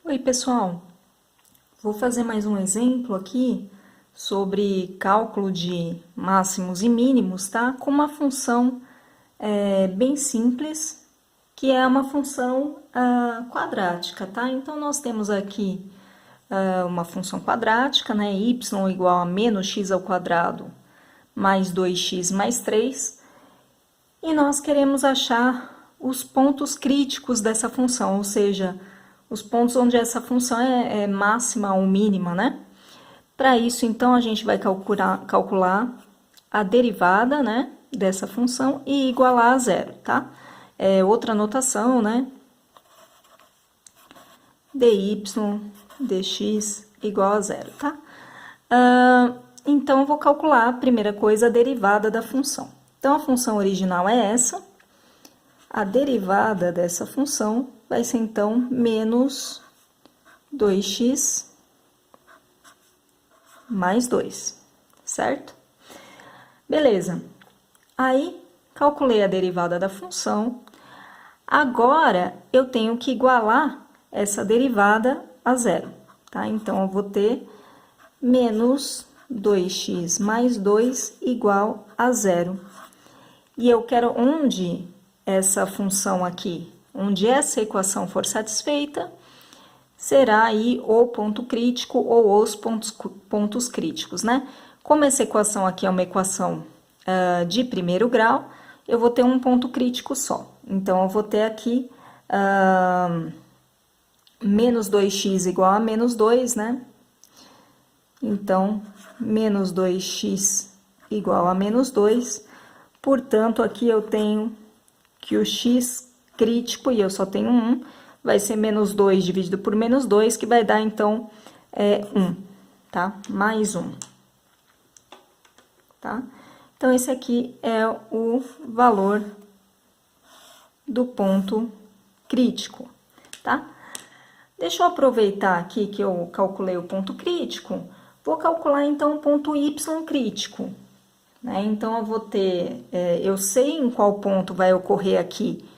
Oi, pessoal. Vou fazer mais um exemplo aqui sobre cálculo de máximos e mínimos, tá? Com uma função bem simples, que é uma função quadrática, tá? Então, nós temos aqui uma função quadrática, né? Y igual a menos x ao quadrado mais 2x mais 3. E nós queremos achar os pontos críticos dessa função, ou seja, os pontos onde essa função é máxima ou mínima, né? Para isso, então, a gente vai calcular a derivada, né, dessa função e igualar a zero, tá? Outra notação, né? dy dx igual a zero, tá? Então, eu vou calcular a primeira coisa, a derivada da função. Então, a função original é essa. A derivada dessa função vai ser, então, menos 2x mais 2, certo? Beleza. Aí, calculei a derivada da função. Agora, eu tenho que igualar essa derivada a zero, tá? Então, eu vou ter menos 2x mais 2 igual a zero. E eu quero onde essa função aqui, onde essa equação for satisfeita, será aí o ponto crítico ou os pontos críticos, né? Como essa equação aqui é uma equação de primeiro grau, eu vou ter um ponto crítico só. Então, eu vou ter aqui menos 2x igual a menos 2, né? Então, menos 2x igual a menos 2. Portanto, aqui eu tenho que o x crítico, e eu só tenho 1, vai ser menos 2 dividido por menos 2, que vai dar, então, 1, tá? Mais 1, tá? Então, esse aqui é o valor do ponto crítico, tá? Deixa eu aproveitar aqui que eu calculei o ponto crítico, vou calcular, então, o ponto y crítico, né? Então, eu vou ter, eu sei em qual ponto vai ocorrer aqui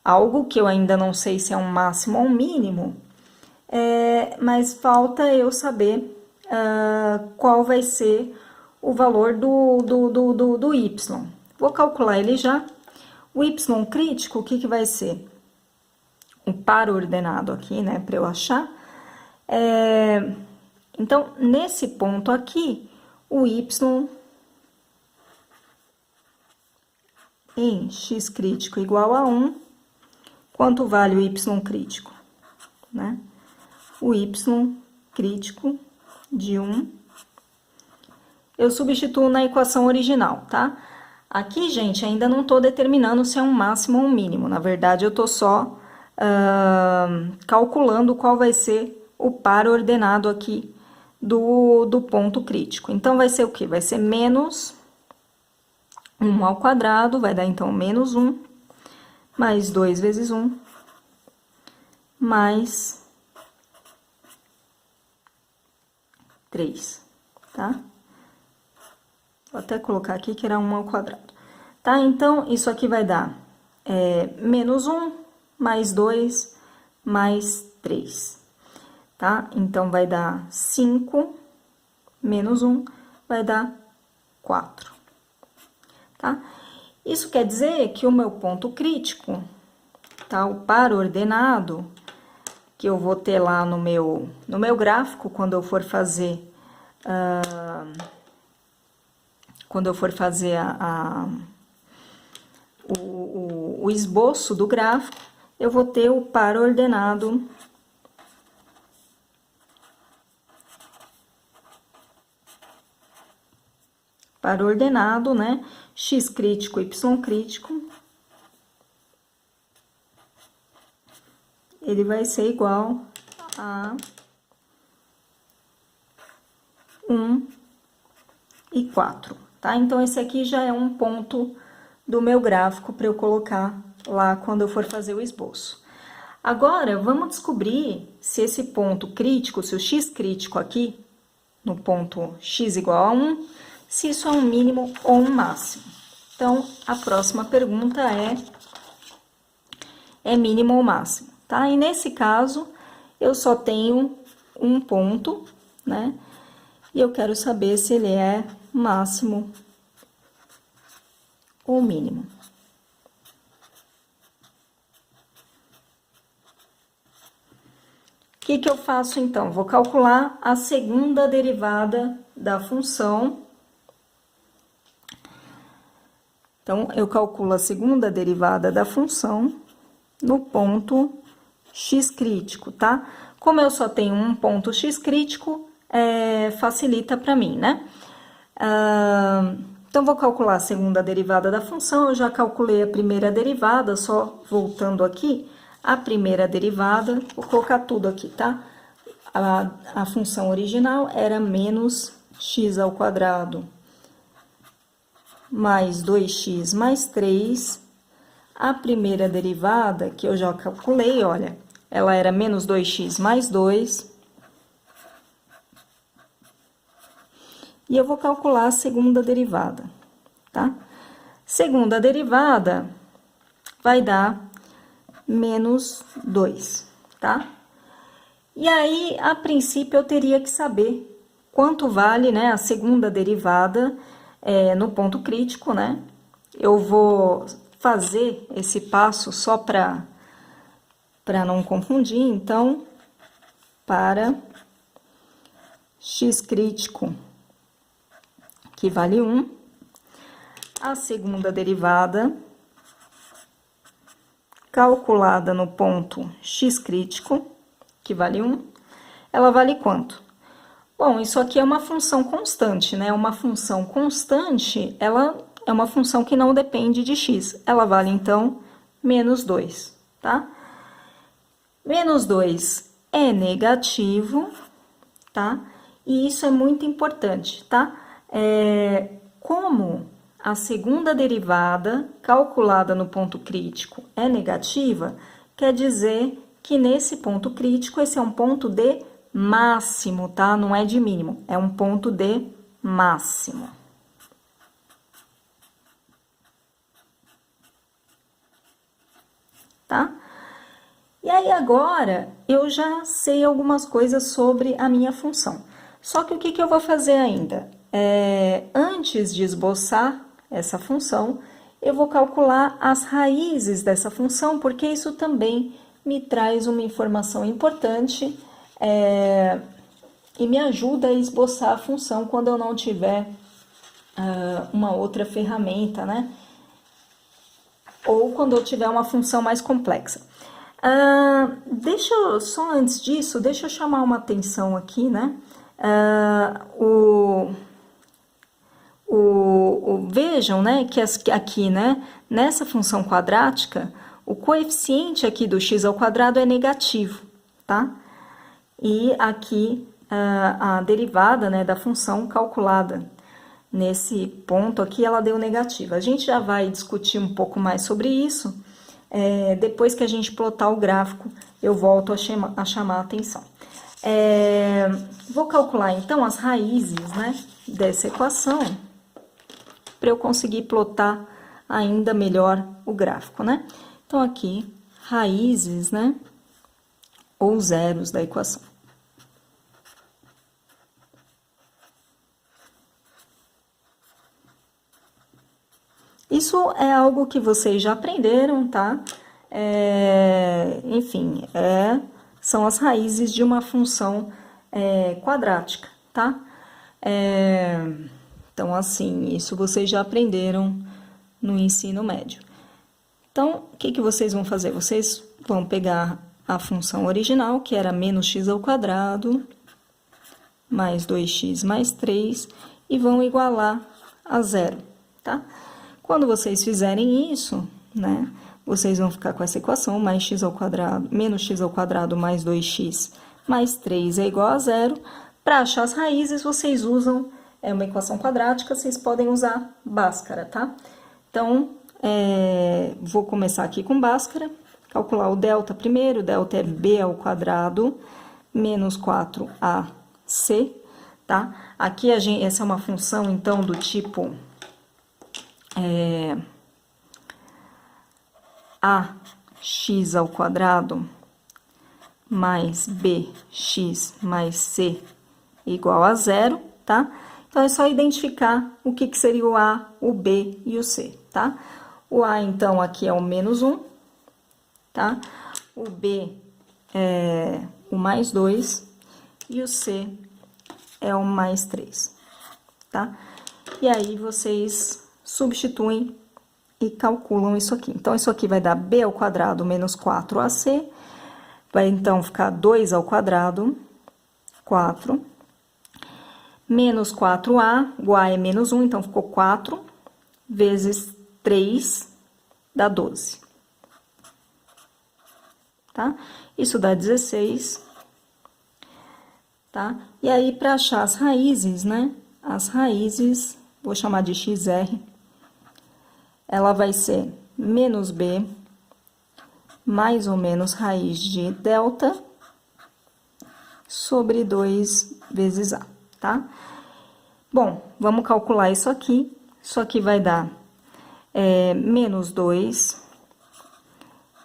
algo que eu ainda não sei se é um máximo ou um mínimo, mas falta eu saber qual vai ser o valor do y. Vou calcular ele já. O y crítico, o que vai ser? O par ordenado aqui, né, para eu achar. Então, nesse ponto aqui, o y em x crítico igual a 1, quanto vale o y crítico, né? O y crítico de 1, eu substituo na equação original, tá? Aqui, gente, ainda não tô determinando se é um máximo ou um mínimo. Na verdade, eu tô só calculando qual vai ser o par ordenado aqui do ponto crítico. Então, vai ser o quê? Vai ser menos 1 ao quadrado, vai dar, então, menos 1, mais 2 vezes 1, mais 3, tá? Vou até colocar aqui que era 1 ao quadrado. Tá? Então, isso aqui vai dar menos 1, mais 2, mais 3, tá? Então, vai dar 5, menos 1, vai dar 4, tá? Isso quer dizer que o meu ponto crítico, tá? O par ordenado, que eu vou ter lá no meu gráfico, quando eu for fazer, o esboço do gráfico, eu vou ter o par ordenado né? X crítico, Y crítico, ele vai ser igual a 1 e 4, tá? Então, esse aqui já é um ponto do meu gráfico para eu colocar lá quando eu for fazer o esboço. Agora, vamos descobrir se esse ponto crítico, se o x crítico aqui, no ponto x igual a 1, se isso é um mínimo ou um máximo. Então, a próxima pergunta é mínimo ou máximo, tá? E nesse caso, eu só tenho um ponto, né? E eu quero saber se ele é máximo ou mínimo. O que que eu faço então? Vou calcular a segunda derivada da função. Então, eu calculo a segunda derivada da função no ponto x crítico, tá? Como eu só tenho um ponto x crítico, facilita para mim, né? Então, vou calcular a segunda derivada da função. Eu já calculei a primeira derivada, só voltando aqui, a primeira derivada, vou colocar tudo aqui, tá? A função original era menos x ao quadrado mais 2x mais 3. A primeira derivada, que eu já calculei, olha, ela era menos 2x mais 2. E eu vou calcular a segunda derivada, tá? Segunda derivada vai dar menos 2, tá? E aí, a princípio, eu teria que saber quanto vale, né, a segunda derivada no ponto crítico, né? Eu vou fazer esse passo só para não confundir, então, para x crítico, que vale 1, a segunda derivada calculada no ponto x crítico, que vale 1, ela vale quanto? Bom, isso aqui é uma função constante, né? Uma função constante, ela é uma função que não depende de x. Ela vale, então, menos 2, tá? Menos 2 é negativo, tá? E isso é muito importante, tá? Como a segunda derivada calculada no ponto crítico é negativa, quer dizer que nesse ponto crítico, esse é um ponto de máximo, tá? Não é de mínimo, é um ponto de máximo. Tá? E aí, agora, eu já sei algumas coisas sobre a minha função. Só que o que eu vou fazer ainda? Antes de esboçar essa função, eu vou calcular as raízes dessa função, porque isso também me traz uma informação importante e me ajuda a esboçar a função quando eu não tiver uma outra ferramenta, né? Ou quando eu tiver uma função mais complexa. Só antes disso, deixa eu chamar uma atenção aqui, né? Vejam, né, que aqui, né, nessa função quadrática, o coeficiente aqui do x ao quadrado é negativo, tá? E aqui a derivada, né, da função calculada nesse ponto aqui, ela deu negativa. A gente já vai discutir um pouco mais sobre isso. Depois que a gente plotar o gráfico, eu volto a chamar a atenção. Vou calcular, então, as raízes, né, dessa equação, para eu conseguir plotar ainda melhor o gráfico, né? Então, aqui, raízes, né, ou zeros da equação. Isso é algo que vocês já aprenderam, tá? Enfim, são as raízes de uma função quadrática, tá? Então, assim, isso vocês já aprenderam no ensino médio. Então, o que vocês vão fazer? Vocês vão pegar a função original, que era menos x ao quadrado, mais 2x mais 3, e vão igualar a zero, tá? Quando vocês fizerem isso, né, vocês vão ficar com essa equação, mais x ao quadrado, menos x ao quadrado mais 2x mais 3 é igual a zero. Para achar as raízes, vocês usam uma equação quadrática, vocês podem usar Bhaskara, tá? Então, vou começar aqui com Bhaskara, calcular o delta primeiro. O delta é b ao quadrado menos 4ac, tá? Aqui essa é uma função, então, do tipo ax ao quadrado mais bx mais c igual a zero, tá? Então, é só identificar o que seria o a, o b e o c, tá? O a, então, aqui é o menos 1, tá? O b é o mais 2 e o c é o mais 3, tá? E aí, vocês substituem e calculam isso aqui. Então, isso aqui vai dar b ao quadrado menos 4ac, vai então ficar 2 ao quadrado, 4, menos 4a, o a é menos 1, então ficou 4, vezes 3, dá 12. Tá? Isso dá 16, tá? E aí, para achar as raízes, né? As raízes, vou chamar de xr, ela vai ser menos b, mais ou menos raiz de delta, sobre 2 vezes a, tá? Bom, vamos calcular isso aqui. Isso aqui vai dar menos 2,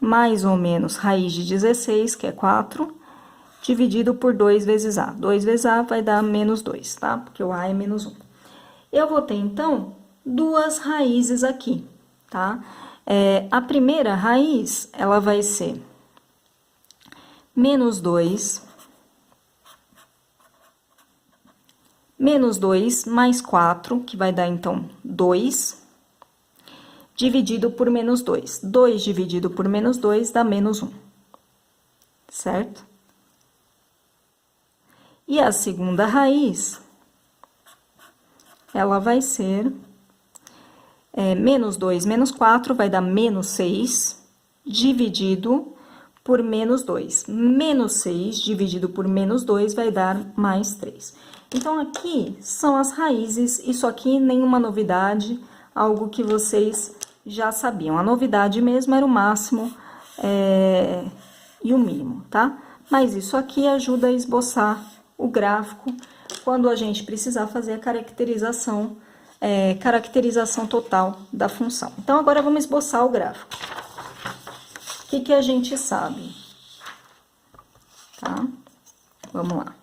mais ou menos raiz de 16, que é 4, dividido por 2 vezes a. 2 vezes a vai dar menos 2, tá? Porque o a é menos 1. Eu vou ter, então, duas raízes aqui, tá? A primeira raiz, ela vai ser menos 2, mais 4, que vai dar, então, 2, dividido por menos 2. 2 dividido por menos 2 dá menos 1, certo? E a segunda raiz, ela vai ser menos 2 menos 4, vai dar menos 6, dividido por menos 2. Menos 6 dividido por menos 2 vai dar mais 3. Então, aqui são as raízes, isso aqui nenhuma novidade, algo que vocês já sabiam. A novidade mesmo era o máximo e o mínimo, tá? Mas isso aqui ajuda a esboçar o gráfico quando a gente precisar fazer a caracterização total da função. Então, agora vamos esboçar o gráfico. O que a gente sabe? Tá? Vamos lá.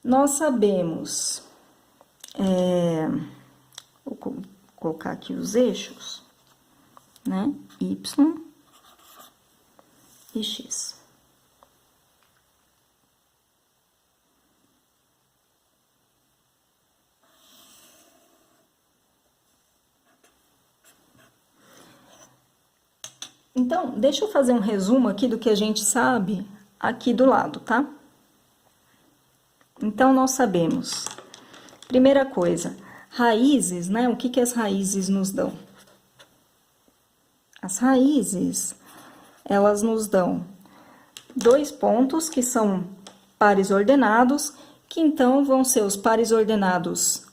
Nós sabemos, vou colocar aqui os eixos, né? Y e X. Então, deixa eu fazer um resumo aqui do que a gente sabe aqui do lado, tá? Então, nós sabemos, primeira coisa, raízes, né? O que as raízes nos dão? As raízes, elas nos dão 2 pontos que são pares ordenados, que então vão ser os pares ordenados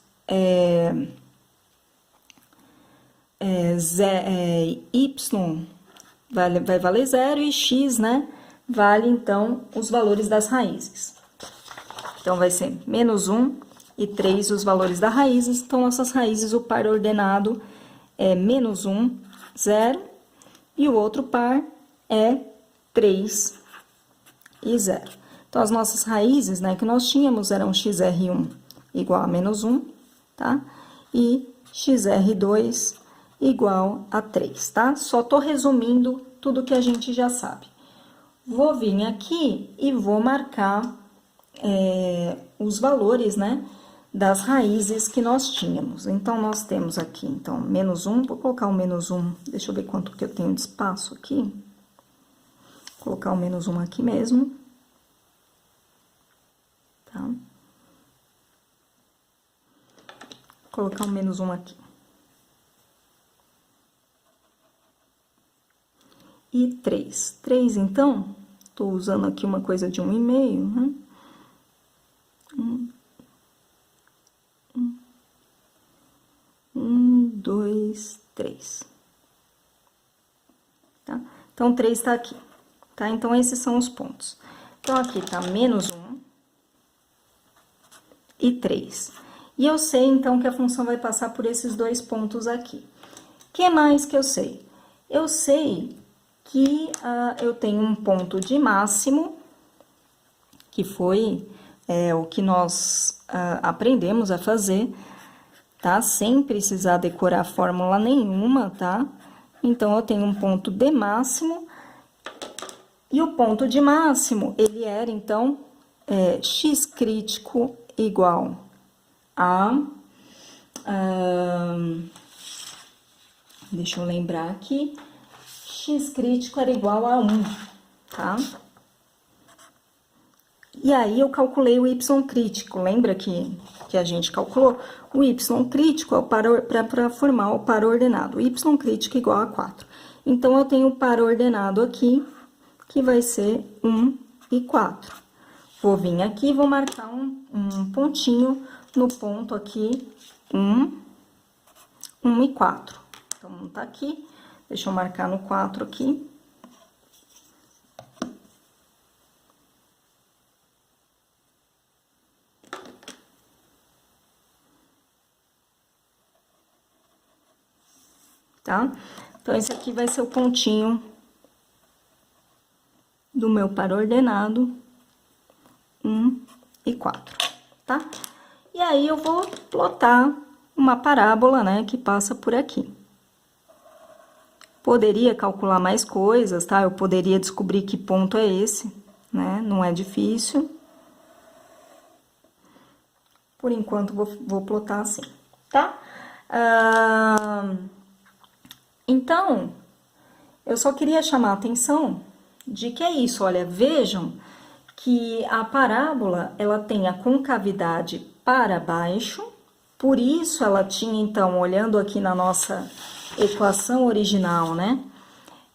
y vai valer 0 e x, né? Vale, então, os valores das raízes. Então, vai ser menos 1 e 3 os valores das raízes. Então, nossas raízes, o par ordenado é menos 1, 0, e o outro par é 3 e 0. Então, as nossas raízes, né, que nós tínhamos eram xr1 igual a menos 1, tá? E xr2 igual a 3, tá? Só tô resumindo tudo que a gente já sabe. Vou vir aqui e vou marcar os valores, né, das raízes que nós tínhamos. Então, nós temos aqui, então, menos 1, vou colocar o menos 1, deixa eu ver quanto que eu tenho de espaço aqui. Vou colocar o menos 1 aqui mesmo. Tá? Vou colocar o menos 1 aqui. E 3. 3, então, tô usando aqui uma coisa de 1,5, né? 1, 2, 3. Tá? Então, 3 tá aqui, tá? Então, esses são os pontos. Então, aqui tá menos 1 e 3. E eu sei, então, que a função vai passar por esses 2 pontos aqui. O que mais que eu sei? Eu sei que eu tenho um ponto de máximo, que foi o que nós aprendemos a fazer, tá? Sem precisar decorar fórmula nenhuma, tá? Então, eu tenho um ponto de máximo, e o ponto de máximo, ele era, então, x crítico igual a... deixa eu lembrar aqui, x crítico era igual a 1, tá? E aí, eu calculei o y crítico, lembra que a gente calculou? O y crítico é para formar o par ordenado, y crítico igual a 4. Então, eu tenho o par ordenado aqui, que vai ser 1 e 4. Vou vir aqui e vou marcar um pontinho no ponto aqui, 1 e 4. Então, tá aqui, deixa eu marcar no 4 aqui. Tá? Então, esse aqui vai ser o pontinho do meu par ordenado, 1 e 4, tá? E aí, eu vou plotar uma parábola, né, que passa por aqui. Poderia calcular mais coisas, tá? Eu poderia descobrir que ponto é esse, né? Não é difícil. Por enquanto, vou plotar assim, tá? Então, eu só queria chamar a atenção de que é isso, olha, vejam que a parábola, ela tem a concavidade para baixo, por isso ela tinha, então, olhando aqui na nossa equação original, né,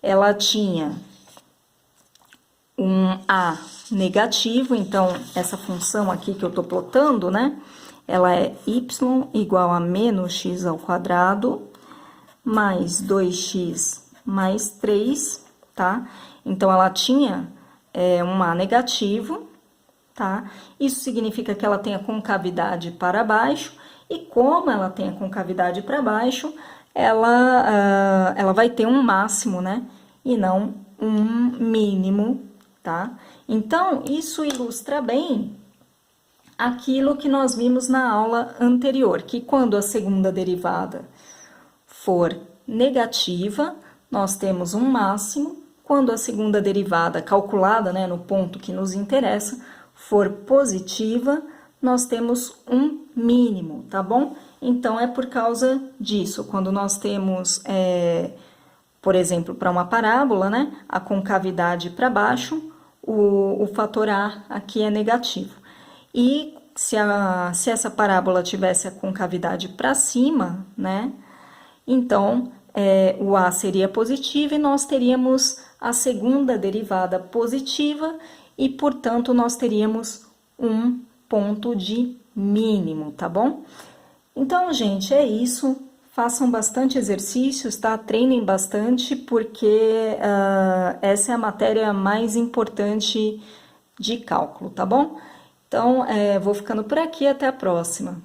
ela tinha um A negativo, então, essa função aqui que eu tô plotando, né, ela é y igual a menos x ao quadrado, mais 2x mais 3, tá? Então, ela tinha um A negativo, tá? Isso significa que ela tem a concavidade para baixo, e como ela tem a concavidade para baixo, ela vai ter um máximo, né? E não um mínimo, tá? Então, isso ilustra bem aquilo que nós vimos na aula anterior, que quando a segunda derivada for negativa, nós temos um máximo. Quando a segunda derivada calculada, né, no ponto que nos interessa, for positiva, nós temos um mínimo, tá bom? Então, é por causa disso, quando nós temos, por exemplo, para uma parábola, né, a concavidade para baixo, o fator A aqui é negativo. E se essa parábola tivesse a concavidade para cima, né, então, o A seria positivo e nós teríamos a segunda derivada positiva e, portanto, nós teríamos um ponto de mínimo, tá bom? Então, gente, é isso. Façam bastante exercícios, tá? Treinem bastante, porque essa é a matéria mais importante de cálculo, tá bom? Então, vou ficando por aqui, até a próxima.